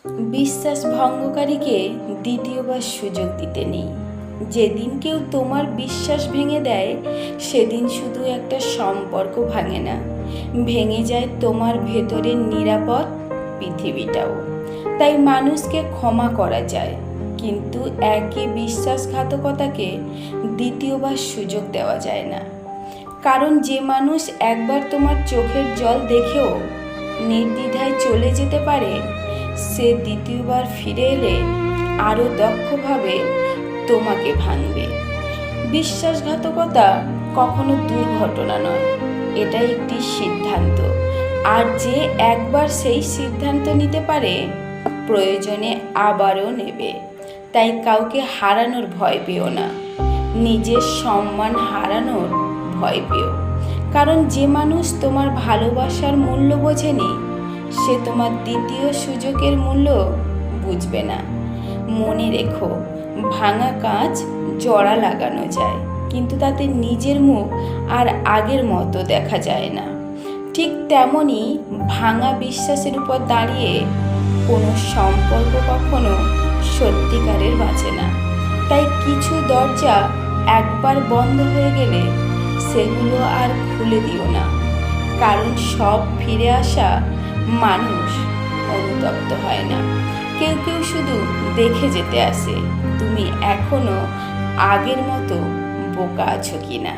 বিশ্বাস ভঙ্গকারীকে দ্বিতীয়বার সুযোগ দিতে নেই। যেদিন কেউ তোমার বিশ্বাস ভেঙে দেয়, সেদিন শুধু একটা সম্পর্ক ভাঙে না, ভেঙে যায় তোমার ভেতরের নিরাপদ পৃথিবীটাও। তাই মানুষকে ক্ষমা করা যায়, কিন্তু একই বিশ্বাসঘাতকতাকে দ্বিতীয়বার সুযোগ দেওয়া যায় না। কারণ যে মানুষ একবার তোমার চোখের জল দেখেও নির্দ্বিধায় চলে যেতে পারে, সে দ্বিতীয়বার ফিরে এলে আরও দক্ষভাবে তোমাকে ভাঙবে। বিশ্বাসঘাতকতা কখনো দুর্ঘটনা নয়, এটা একটি সিদ্ধান্ত। আর যে একবার সেই সিদ্ধান্ত নিতে পারে, প্রয়োজনে আবারও নেবে। তাই কাউকে হারানোর ভয় পেও না, নিজের সম্মান হারানোর ভয় পেও। কারণ যে মানুষ তোমার ভালোবাসার মূল্য বোঝেনি, সে তোমার দ্বিতীয় সুযোগের মূল্য বুঝবে না। মনে রেখো, ভাঙা কাঁচ জোড়া লাগানো যায়, কিন্তু তাতে নিজের মুখ আর আগের মতো দেখা যায় না। ঠিক তেমনই ভাঙা বিশ্বাসের উপর দাঁড়িয়ে কোনো সম্পর্ক কখনো সত্যিকারের বাঁচে না। তাই কিছু দরজা একবার বন্ধ হয়ে গেলে সেগুলো আর খুলে দিও না, কারণ সব ফিরে আসা মানুষ অনুতপ্ত হয় না। কেউ কেউ শুধু দেখে যেতে আসে তুমি এখনো আগের মতো বোকা আছো কিনা।